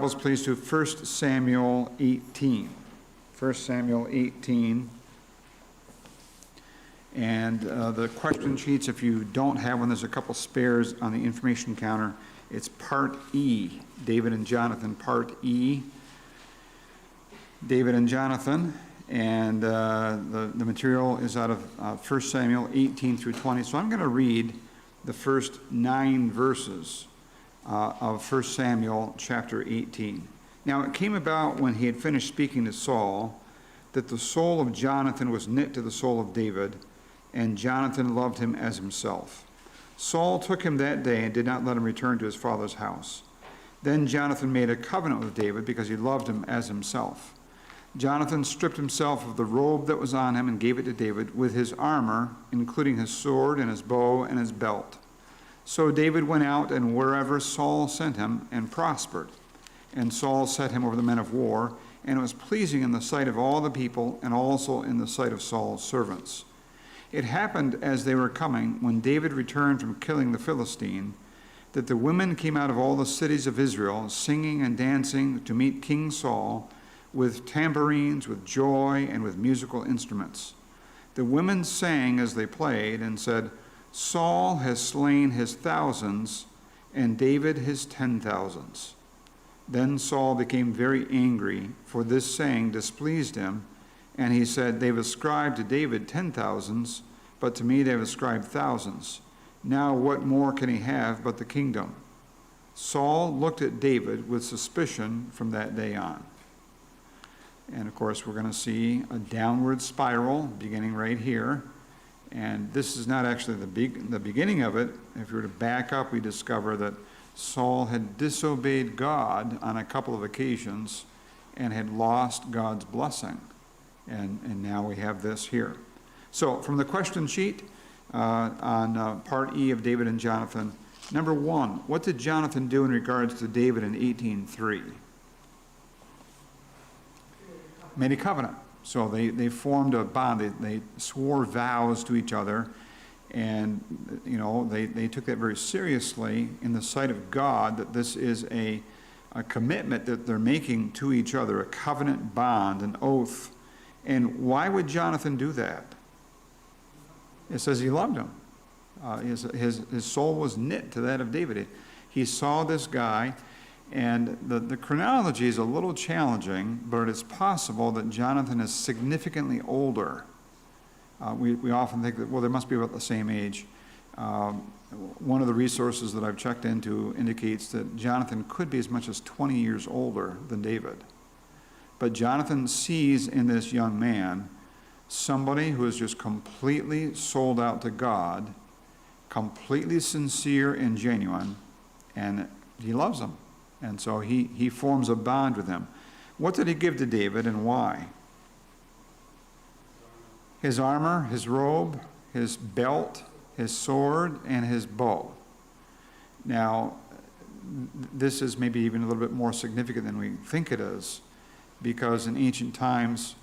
Bibles, please, to 1 Samuel 18. 1 Samuel 18. And the question sheets, if you don't have one, there's a couple spares on the information counter. It's Part E, David and Jonathan, Part E. David and Jonathan, and the material is out of 1 Samuel 18 through 20. So I'm going to read the first 9 verses of 1 Samuel chapter 18. Now it came about when he had finished speaking to Saul that the soul of Jonathan was knit to the soul of David, and Jonathan loved him as himself. Saul took him that day and did not let him return to his father's house. Then Jonathan made a covenant with David because he loved him as himself. Jonathan stripped himself of the robe that was on him and gave it to David with his armor, including his sword and his bow and his belt. So David went out and wherever Saul sent him and prospered. And Saul set him over the men of war, and it was pleasing in the sight of all the people and also in the sight of Saul's servants. It happened as they were coming, when David returned from killing the Philistine, that the women came out of all the cities of Israel, singing and dancing to meet King Saul, with tambourines, with joy, and with musical instruments. The women sang as they played and said, Saul has slain his thousands, and David his 10,000s. Then Saul became very angry, for this saying displeased him, and he said, They've ascribed to David 10,000s, but to me they've ascribed thousands. Now what more can he have but the kingdom? Saul looked at David with suspicion from that day on. And of course we're going to see a downward spiral beginning right here. And this is not actually the beginning of it. If we were to back up, we discover that Saul had disobeyed God on a couple of occasions and had lost God's blessing. And now we have this here. So from the question sheet on Part E of David and Jonathan, number 1, what did Jonathan do in regards to David in 18:3? Made a covenant. So they formed a bond. They swore vows to each other, and they took that very seriously in the sight of God, that this is a commitment that they're making to each other, a covenant bond, an oath. And why would Jonathan do that? It says he loved him. His soul was knit to that of David. He saw this guy. And the chronology is a little challenging, but it's possible that Jonathan is significantly older. We often think that, well, they must be about the same age. One of the resources that I've checked into indicates that Jonathan could be as much as 20 years older than David. But Jonathan sees in this young man somebody who is just completely sold out to God, completely sincere and genuine, and he loves him. And so he forms a bond with him. What did he give to David and why? His armor, his robe, his belt, his sword, and his bow. Now, this is maybe even a little bit more significant than we think it is, because in ancient times,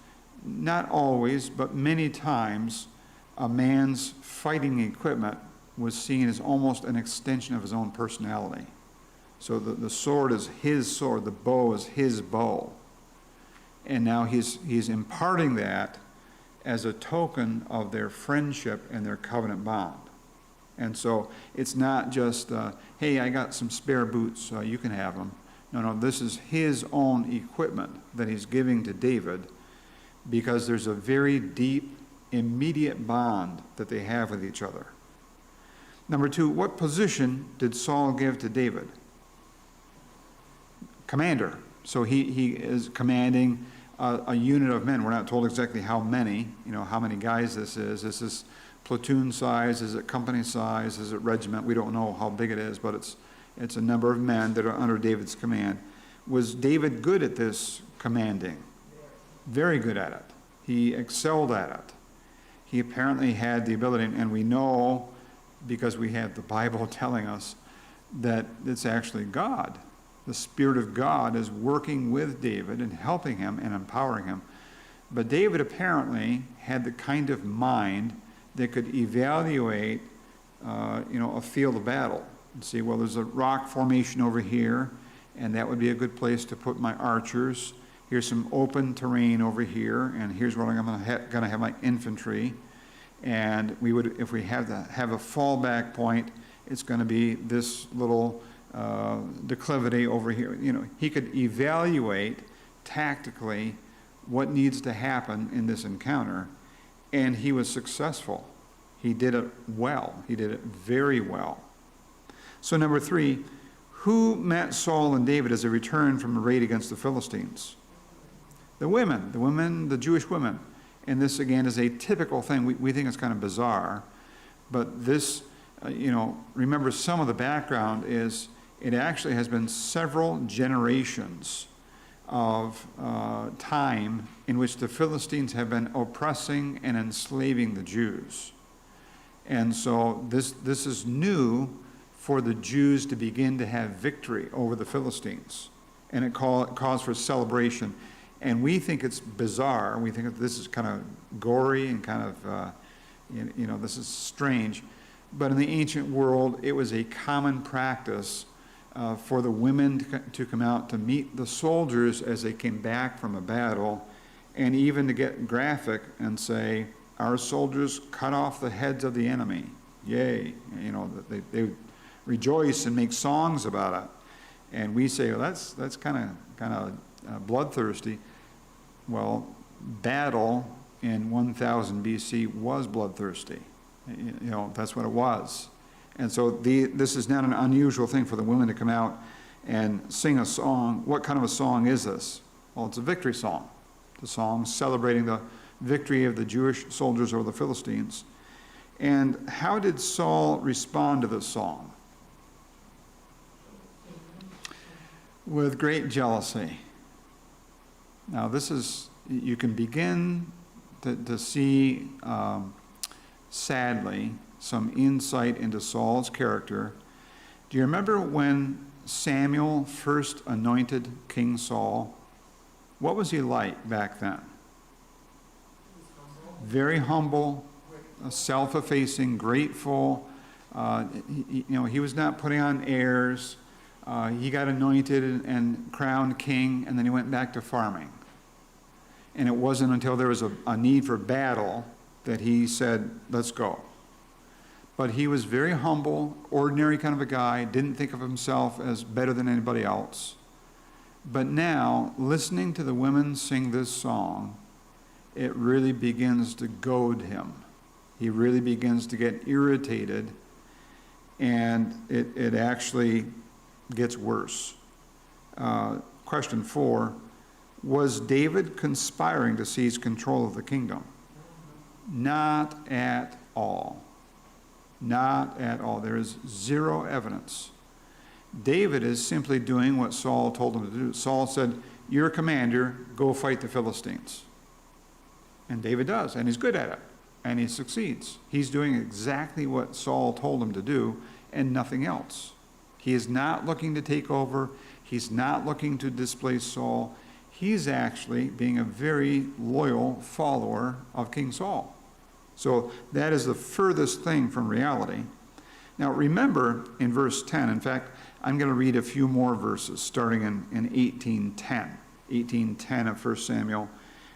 not always, but many times, a man's fighting equipment was seen as almost an extension of his own personality. So the sword is his sword, the bow is his bow. And now he's imparting that as a token of their friendship and their covenant bond. And so it's not just, hey, I got some spare boots, you can have them. No, this is his own equipment that he's giving to David, because there's a very deep, immediate bond that they have with each other. Number 2, what position did Saul give to David? Commander. So he is commanding a unit of men. We're not told exactly how many, how many guys this is. Is this platoon size? Is it company size? Is it regiment? We don't know how big it is, but it's a number of men that are under David's command. Was David good at this commanding? Very good at it. He excelled at it. He apparently had the ability, and we know, because we have the Bible telling us, that it's actually God. The Spirit of God is working with David and helping him and empowering him. But David apparently had the kind of mind that could evaluate, a field of battle. And see, well, there's a rock formation over here, and that would be a good place to put my archers. Here's some open terrain over here, and here's where I'm going to have my infantry. And we would, if we have a fallback point, it's going to be this little declivity over here. You know, he could evaluate tactically what needs to happen in this encounter, and he was successful. He did it well. He did it very well. So number 3, who met Saul and David as they returned from a raid against the Philistines? The women, the Jewish women. And this, again, is a typical thing. We think it's kind of bizarre. But this, remember some of the background is it actually has been several generations of time in which the Philistines have been oppressing and enslaving the Jews. And so this is new for the Jews to begin to have victory over the Philistines. And it calls for celebration. And we think it's bizarre. We think that this is kind of gory and kind of, this is strange. But in the ancient world, it was a common practice for the women to come out to meet the soldiers as they came back from a battle, and even to get graphic and say, our soldiers cut off the heads of the enemy. Yay. They rejoice and make songs about it. And we say, well, that's kind of bloodthirsty. Well, battle in 1000 BC was bloodthirsty. That's what it was. And so this is not an unusual thing for the women to come out and sing a song. What kind of a song is this? Well, it's a victory song. It's a song celebrating the victory of the Jewish soldiers over the Philistines. And how did Saul respond to this song? With great jealousy. Now this is, you can begin to see, sadly, some insight into Saul's character. Do you remember when Samuel first anointed King Saul? What was he like back then? Very humble, self-effacing, grateful. He was not putting on airs. He got anointed and crowned king, and then he went back to farming. And it wasn't until there was a need for battle that he said, let's go. But he was very humble, ordinary kind of a guy, didn't think of himself as better than anybody else. But now, listening to the women sing this song, it really begins to goad him. He really begins to get irritated, and it actually gets worse. Question 4, was David conspiring to seize control of the kingdom? Not at all. Not at all. There is zero evidence. David is simply doing what Saul told him to do. Saul said, you're a commander, go fight the Philistines. And David does, and he's good at it, and he succeeds. He's doing exactly what Saul told him to do, and nothing else. He is not looking to take over. He's not looking to displace Saul. He's actually being a very loyal follower of King Saul. So that is the furthest thing from reality. Now remember in verse 10, in fact, I'm going to read a few more verses starting in 18:10 of 1 Samuel.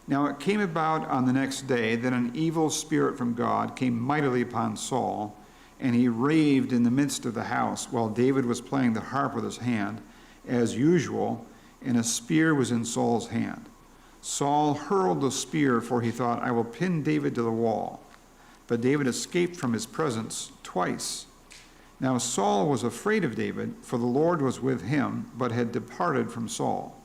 Now it came about on the next day that an evil spirit from God came mightily upon Saul, and he raved in the midst of the house while David was playing the harp with his hand, as usual, and a spear was in Saul's hand. Saul hurled the spear, for he thought, I will pin David to the wall. But David escaped from his presence twice. Now Saul was afraid of David, for the Lord was with him, but had departed from Saul.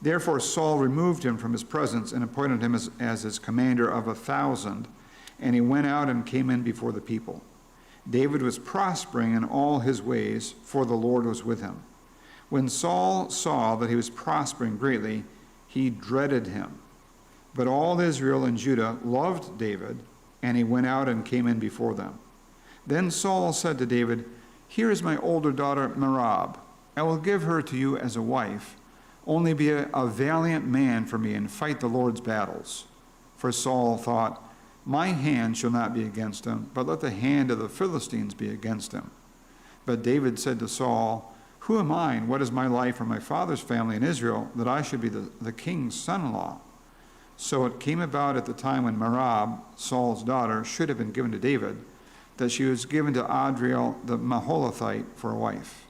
Therefore Saul removed him from his presence and appointed him as his commander of 1,000, and he went out and came in before the people. David was prospering in all his ways, for the Lord was with him. When Saul saw that he was prospering greatly, he dreaded him. But all Israel and Judah loved David, and he went out and came in before them. Then Saul said to David, here is my older daughter Merab. I will give her to you as a wife. Only be a valiant man for me and fight the Lord's battles. For Saul thought, my hand shall not be against him, but let the hand of the Philistines be against him. But David said to Saul, Who am I, and what is my life or my father's family in Israel, that I should be the king's son-in-law? So it came about at the time when Merab, Saul's daughter, should have been given to David, that she was given to Adriel the Maholathite for a wife.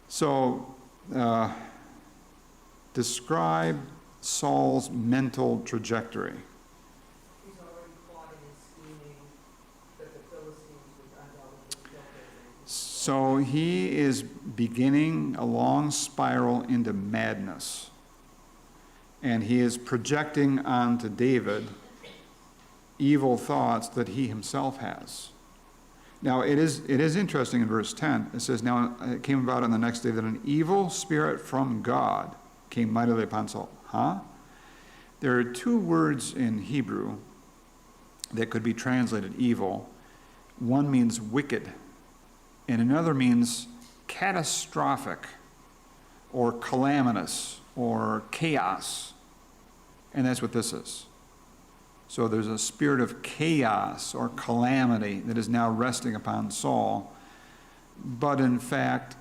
So, describe Saul's mental trajectory. He's already plotting and scheming that the Philistines would undoubtedly kill David. So he is beginning a long spiral into madness. And he is projecting onto David evil thoughts that he himself has. Now, it is interesting in verse 10. It says, now it came about on the next day that an evil spirit from God came mightily upon Saul. Huh? There are two words in Hebrew that could be translated evil. One means wicked, and another means catastrophic or calamitous or chaos. And that's what this is. So there's a spirit of chaos or calamity that is now resting upon Saul. But in fact,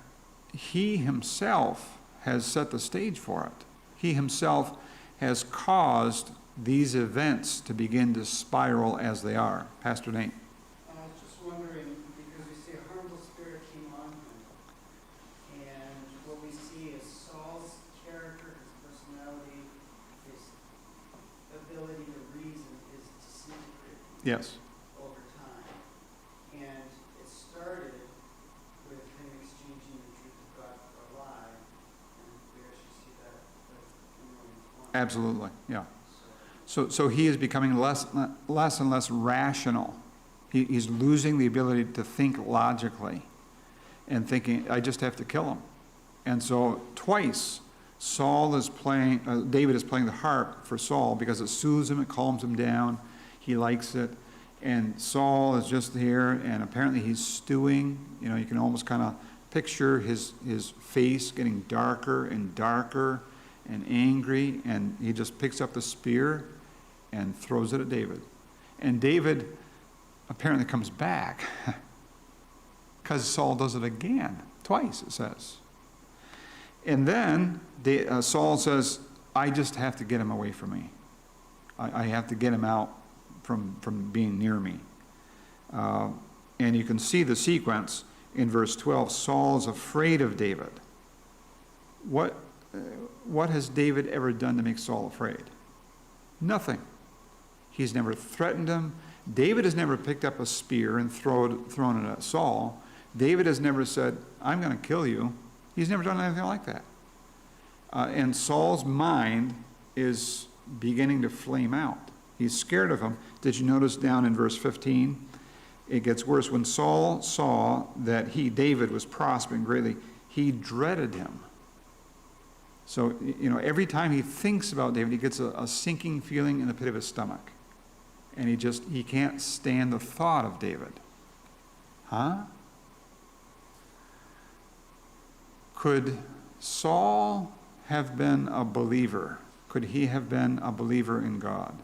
he himself has set the stage for it. He himself has caused these events to begin to spiral as they are. Pastor Nate. I was just wondering, because we see a harmful spirit came on him, and what we see is Saul's character, his personality, his ability to reason is disintegrating Yes. over time. And it started with him exchanging the truth of God for a lie, and we actually see that in Romans 1. Absolutely, yeah. So he is becoming less and less rational. He's losing the ability to think logically and thinking, I just have to kill him. And so twice, David is playing the harp for Saul because it soothes him, it calms him down, he likes it. And Saul is just here, and apparently he's stewing. You know, you can almost kind of picture his face getting darker and darker and angry, and he just picks up the spear and throws it at David. And David apparently comes back because Saul does it again, twice it says. And then Saul says, I just have to get him away from me. I have to get him out from being near me. And you can see the sequence in verse 12. Saul is afraid of David. What has David ever done to make Saul afraid? Nothing. He's never threatened him. David has never picked up a spear and thrown it at Saul. David has never said, I'm going to kill you. He's never done anything like that. And Saul's mind is beginning to flame out. He's scared of him. Did you notice down in verse 15? It gets worse. When Saul saw that David, was prospering greatly, he dreaded him. So, you know, every time he thinks about David, he gets a sinking feeling in the pit of his stomach. And he can't stand the thought of David. Huh? Could Saul have been a believer? Could he have been a believer in God?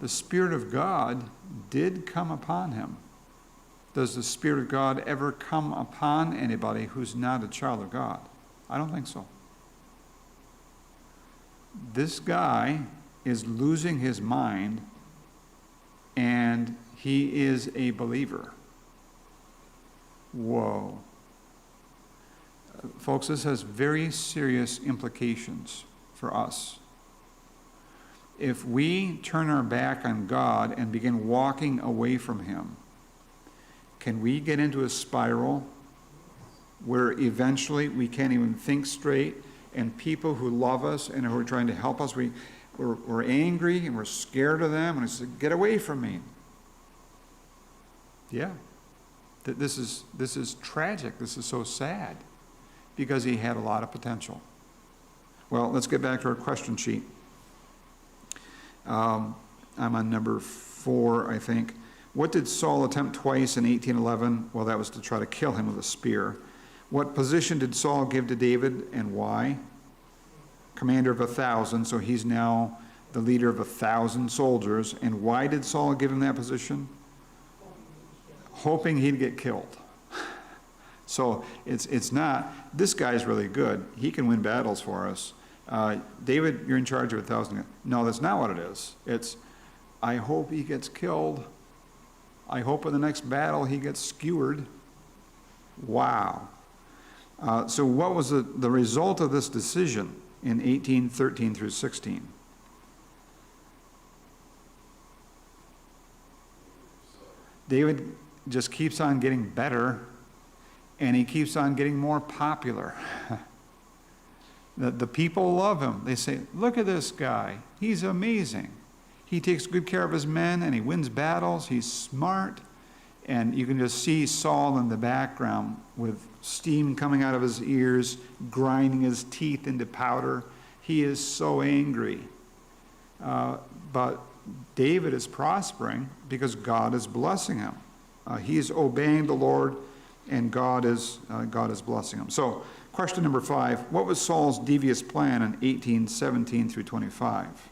The Spirit of God did come upon him. Does the Spirit of God ever come upon anybody who's not a child of God? I don't think so. This guy is losing his mind, and he is a believer. Whoa. Folks, this has very serious implications for us. If we turn our back on God and begin walking away from Him, can we get into a spiral where eventually we can't even think straight, and people who love us and who are trying to help us, we're angry and we're scared of them, and we say, get away from me. Yeah. This is tragic. This is so sad because he had a lot of potential. Well, let's get back to our question sheet. I'm on number 4, I think. What did Saul attempt twice in 1811? Well, that was to try to kill him with a spear. What position did Saul give to David, and why? Commander of 1,000, so he's now the leader of 1,000 soldiers. And why did Saul give him that position? hoping he'd get killed. So it's not, this guy's really good. He can win battles for us. David, you're in charge of 1,000. No, that's not what it is. It's, I hope he gets killed. I hope in the next battle he gets skewered. Wow. So what was the result of this decision in 18:13 through 16? David just keeps on getting better, and he keeps on getting more popular. The people love him. They say, look at this guy. He's amazing. He takes good care of his men, and he wins battles. He's smart. And you can just see Saul in the background with steam coming out of his ears, grinding his teeth into powder. He is so angry. But David is prospering because God is blessing him. He is obeying the Lord, and God is blessing him. So, question number 5, what was Saul's devious plan in 18:17 through 25?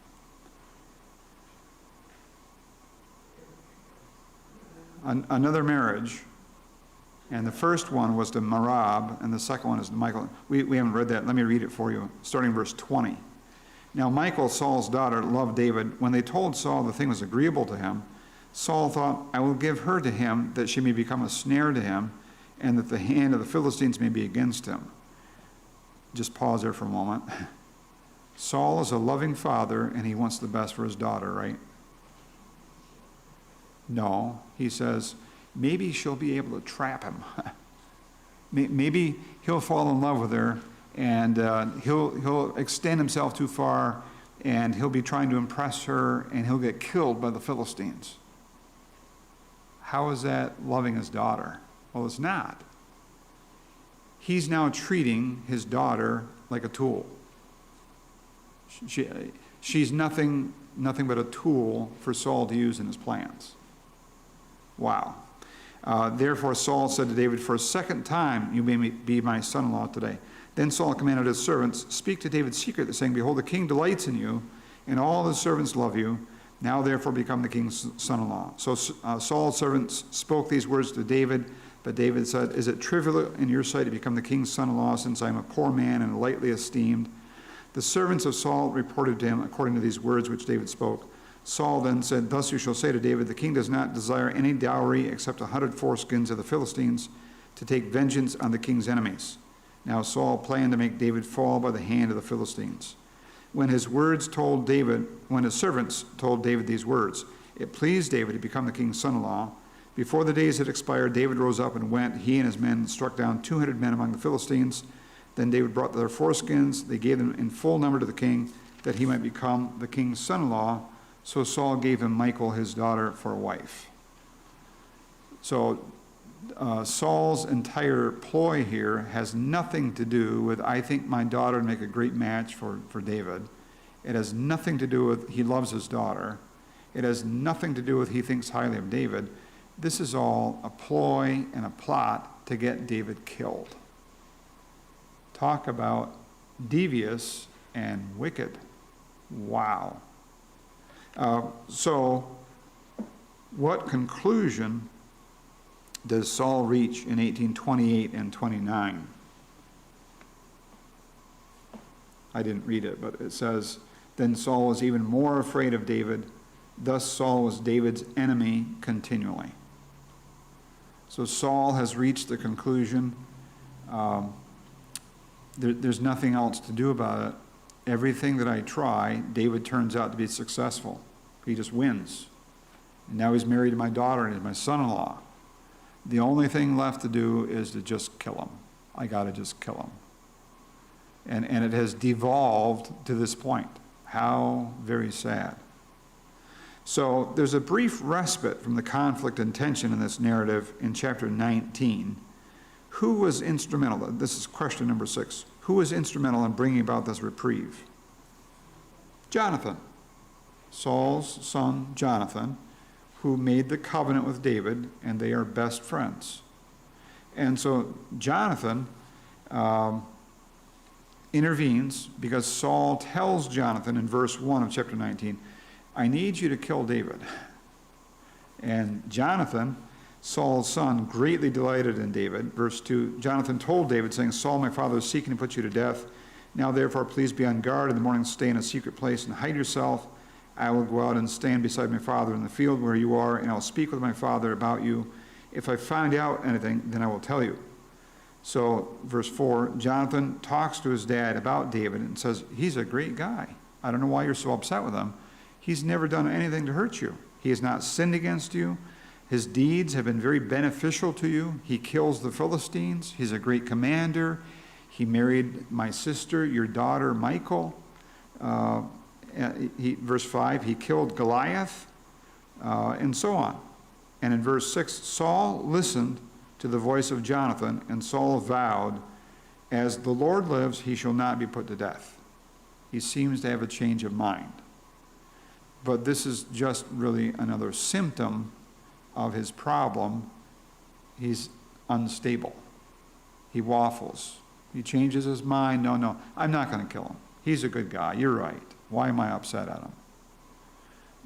Another marriage, and the first one was to Merab, and the second one is to Michal. We haven't read that. Let me read it for you, starting verse 20. Now Michal, Saul's daughter, loved David. When they told Saul the thing was agreeable to him, Saul thought, I will give her to him, that she may become a snare to him, and that the hand of the Philistines may be against him. Just pause there for a moment. Saul is a loving father, and he wants the best for his daughter, right? No, he says, maybe she'll be able to trap him. Maybe he'll fall in love with her, and he'll extend himself too far, and he'll be trying to impress her, and he'll get killed by the Philistines. How is that loving his daughter? Well, it's not. He's now treating his daughter like a tool. She's nothing but a tool for Saul to use in his plans. Wow. Therefore Saul said to David, for a second time you may be my son-in-law today. Then Saul commanded his servants, speak to David secretly, saying, behold, the king delights in you, and all his servants love you. Now therefore become the king's son-in-law. So Saul's servants spoke these words to David, but David said, is it trivial in your sight to become the king's son-in-law, since I am a poor man and lightly esteemed? The servants of Saul reported to him according to these words which David spoke. Saul then said, thus you shall say to David, the king does not desire any dowry except 100 foreskins of the Philistines to take vengeance on the king's enemies. Now Saul planned to make David fall by the hand of the Philistines. When his servants told David these words, it pleased David to become the king's son-in-law. Before the days had expired, David rose up and went, he and his men, struck down 200 men among the Philistines. Then David brought their foreskins. They gave them in full number to the king, that he might become the king's son-in-law. So Saul gave him Michal, his daughter, for a wife. So Saul's entire ploy here has nothing to do with, I think my daughter would make a great match for David. It has nothing to do with he loves his daughter. It has nothing to do with he thinks highly of David. This is all a ploy and a plot to get David killed. Talk about devious and wicked. Wow. So, what conclusion does Saul reach in 18:28 and 29? I didn't read it, but it says, then Saul was even more afraid of David. Thus Saul was David's enemy continually. So Saul has reached the conclusion, there's nothing else to do about it. Everything that I try, David turns out to be successful. He just wins. And now he's married to my daughter and he's my son-in-law. The only thing left to do is to just kill him. I got to just kill him. And it has devolved to this point. How very sad. So there's a brief respite from the conflict and tension in this narrative in chapter 19. Who was instrumental? This is question number 6. Who was instrumental in bringing about this reprieve? Jonathan, Saul's son Jonathan, who made the covenant with David, and they are best friends. And so Jonathan intervenes because Saul tells Jonathan in verse 1 of chapter 19, I need you to kill David. And Jonathan Saul's son, greatly delighted in David. Verse 2, Jonathan told David, saying, Saul, my father, is seeking to put you to death. Now therefore, please be on guard. In the morning, stay in a secret place and hide yourself. I will go out and stand beside my father in the field where you are, and I'll speak with my father about you. If I find out anything, then I will tell you. So, verse 4, Jonathan talks to his dad about David and says, he's a great guy. I don't know why you're so upset with him. He's never done anything to hurt you. He has not sinned against you. His deeds have been very beneficial to you. He kills the Philistines. He's a great commander. He married my sister, your daughter, Michal. Verse 5, he killed Goliath, and so on. And in verse 6, Saul listened to the voice of Jonathan, and Saul vowed, as the Lord lives, he shall not be put to death. He seems to have a change of mind. But this is just really another symptom of his problem. He's unstable. He waffles. He changes his mind. No, I'm not going to kill him. He's a good guy. You're right. Why am I upset at him?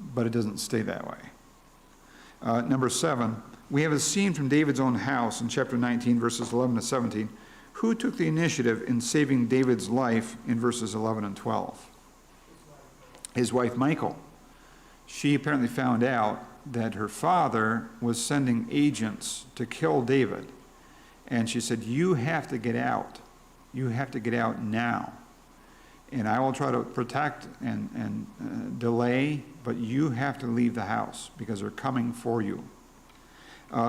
But it doesn't stay that way. Number 7, we have a scene from David's own house in chapter 19, verses 11 to 17. Who took the initiative in saving David's life in verses 11 and 12? His wife, Michal. She apparently found out that her father was sending agents to kill David. And she said, you have to get out. You have to get out now. And I will try to protect and delay, but you have to leave the house because they're coming for you.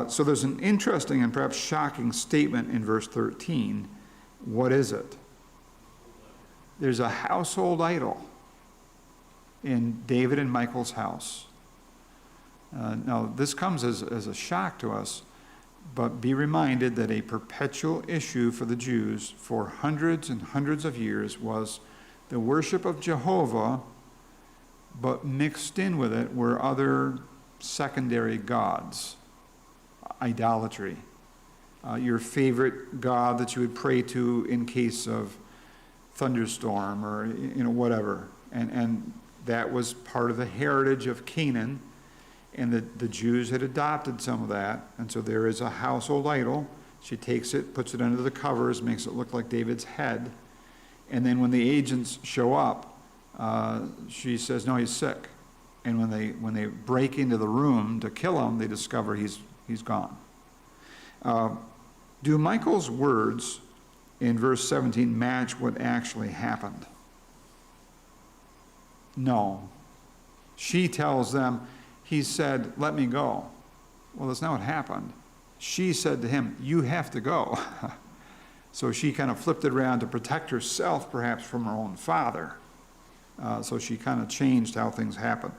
So there's an interesting and perhaps shocking statement in verse 13. What is it? There's a household idol in David and Michal's house. Now, this comes as a shock to us, but be reminded that a perpetual issue for the Jews for hundreds and hundreds of years was the worship of Jehovah, but mixed in with it were other secondary gods, idolatry. Your favorite god that you would pray to in case of thunderstorm or whatever. And that was part of the heritage of Canaan, and the Jews had adopted some of that. And so there is a household idol. She takes it, puts it under the covers, makes it look like David's head. And then when the agents show up, she says, no, he's sick. And when they break into the room to kill him, they discover he's gone. Do Michal's words in verse 17 match what actually happened? No. She tells them, he said, let me go. Well, that's not what happened. She said to him, you have to go. So she kind of flipped it around to protect herself, perhaps, from her own father. So she kind of changed how things happened,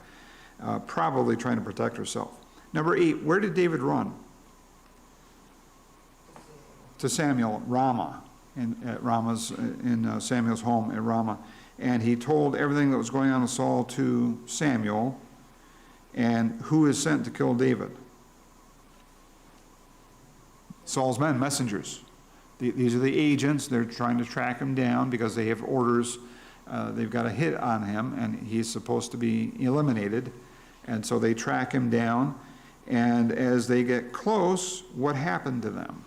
probably trying to protect herself. Number 8, where did David run? To Samuel, Ramah, in Samuel's home at Ramah. And he told everything that was going on with Saul to Samuel. And who is sent to kill David? Saul's men, messengers. These are the agents. They're trying to track him down because they have orders. They've got a hit on him, and he's supposed to be eliminated. And so they track him down. And as they get close, what happened to them?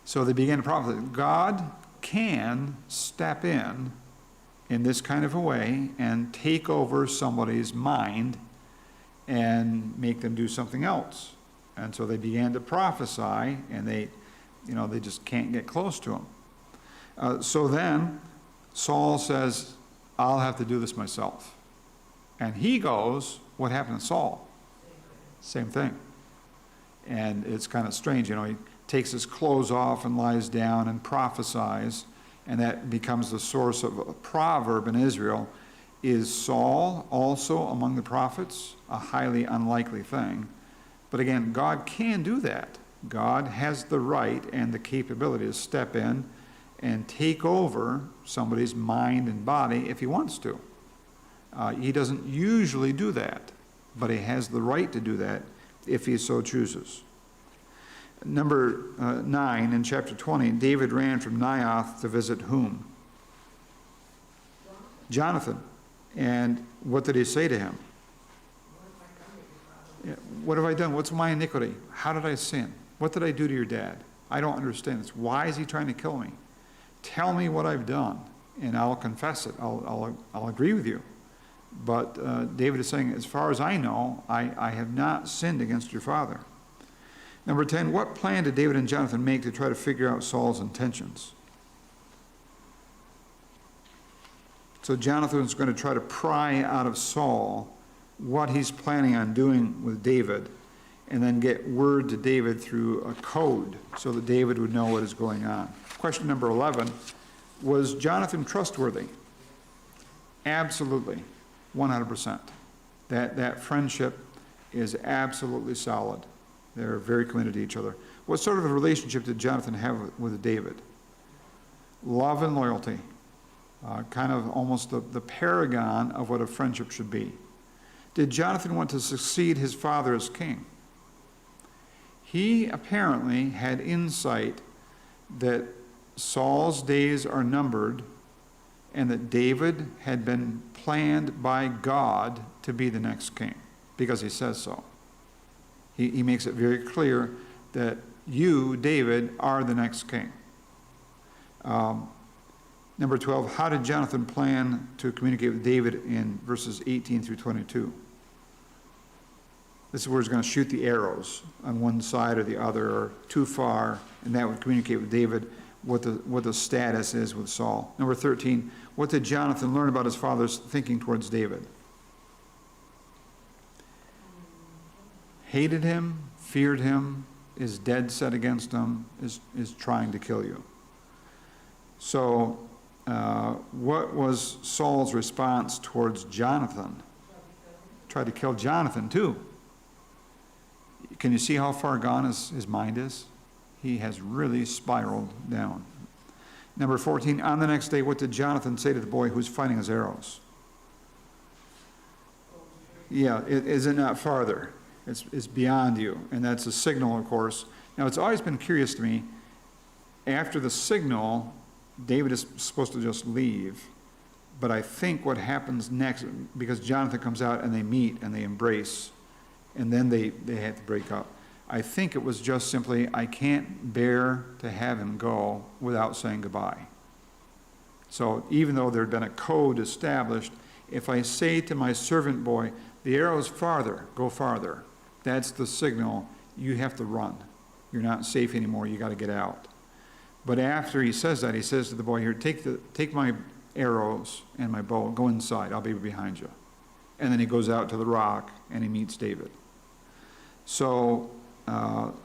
So they began to prophesy. God can step in this kind of a way and take over somebody's mind and make them do something else. And so they began to prophesy, and they just can't get close to him. So then Saul says, I'll have to do this myself. And he goes, what happened to Saul? Same thing. And it's kind of strange, he takes his clothes off and lies down and prophesies, and that becomes the source of a proverb in Israel. Is Saul also among the prophets? A highly unlikely thing. But again, God can do that. God has the right and the capability to step in and take over somebody's mind and body if he wants to. He doesn't usually do that, but he has the right to do that if he so chooses. Number 9, in chapter 20, David ran from Naioth to visit whom? Jonathan. And what did he say to him? What have I done? What's my iniquity? How did I sin? What did I do to your dad? I don't understand this. Why is he trying to kill me? Tell me what I've done, and I'll confess it. I'll agree with you. But David is saying, as far as I know, I have not sinned against your father. Number 10, what plan did David and Jonathan make to try to figure out Saul's intentions? So Jonathan's going to try to pry out of Saul what he's planning on doing with David, and then get word to David through a code so that David would know what is going on. Question number 11, was Jonathan trustworthy? Absolutely, 100%. That friendship is absolutely solid. They're very committed to each other. What sort of a relationship did Jonathan have with David? Love and loyalty. Kind of almost the paragon of what a friendship should be. Did Jonathan want to succeed his father as king? He apparently had insight that Saul's days are numbered and that David had been planned by God to be the next king, because he says so. He makes it very clear that you, David, are the next king. Number 12, how did Jonathan plan to communicate with David in verses 18 through 22? This is where he's going to shoot the arrows on one side or the other, or too far, and that would communicate with David what the status is with Saul. Number 13, what did Jonathan learn about his father's thinking towards David? Hated him, feared him, is dead set against him, is trying to kill you. So, what was Saul's response towards Jonathan? Tried to kill Jonathan too. Can you see how far gone his mind is? He has really spiraled down. Number 14, on the next day, what did Jonathan say to the boy who's fighting his arrows? Yeah, is it not farther? It's beyond you. And that's a signal, of course. Now, it's always been curious to me, after the signal, David is supposed to just leave. But I think what happens next, because Jonathan comes out and they meet and they embrace, and then they have to break up. I think it was just simply, I can't bear to have him go without saying goodbye. So even though there had been a code established, if I say to my servant boy, the arrow's farther, go farther, that's the signal, you have to run. You're not safe anymore, you got to get out. But after he says that, he says to the boy, here, take my arrows and my bow, go inside, I'll be behind you. And then he goes out to the rock and he meets David. So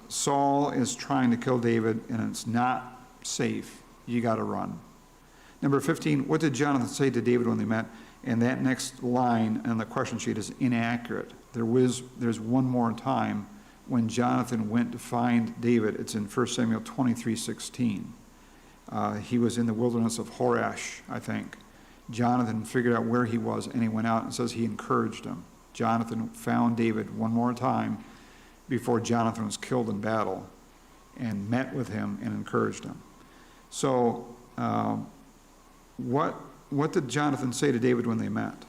Saul is trying to kill David, and it's not safe. You got to run. Number 15, what did Jonathan say to David when they met? And that next line on the question sheet is inaccurate. There's one more time when Jonathan went to find David. It's in 1 Samuel 23:16. He was in the wilderness of Horesh, I think. Jonathan figured out where he was, and he went out and says he encouraged him. Jonathan found David one more time before Jonathan was killed in battle, and met with him and encouraged him. So what did Jonathan say to David when they met?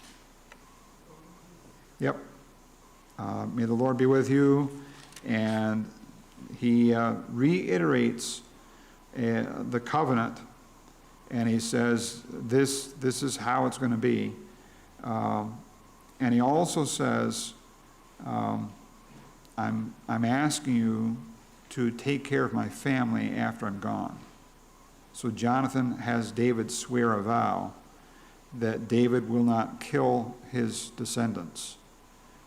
Yep. May the Lord be with you. And he reiterates the covenant, and he says this is how it's going to be. And he also says, I'm asking you to take care of my family after I'm gone. So Jonathan has David swear a vow that David will not kill his descendants.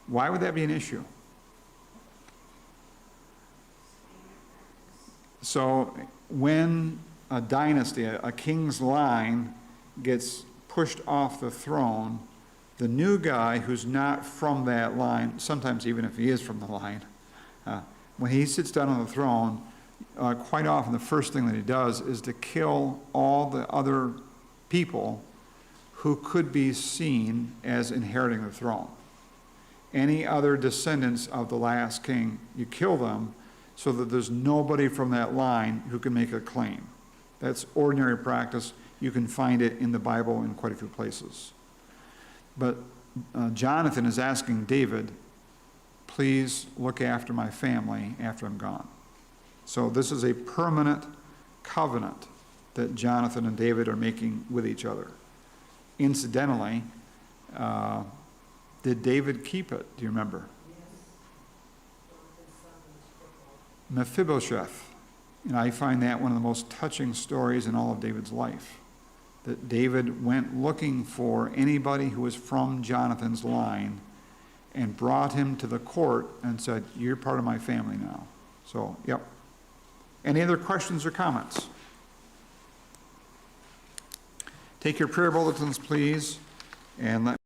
Why would that be an issue? So when a dynasty, a king's line, gets pushed off the throne, the new guy who's not from that line, sometimes even if he is from the line, when he sits down on the throne, quite often the first thing that he does is to kill all the other people who could be seen as inheriting the throne. Any other descendants of the last king, you kill them so that there's nobody from that line who can make a claim. That's ordinary practice. You can find it in the Bible in quite a few places. But Jonathan is asking David, please look after my family after I'm gone. So this is a permanent covenant that Jonathan and David are making with each other. Incidentally, did David keep it? Do you remember? Mephibosheth. And I find that one of the most touching stories in all of David's life. That David went looking for anybody who was from Jonathan's line and brought him to the court and said, you're part of my family now. So, yep. Any other questions or comments? Take your prayer bulletins, please, and let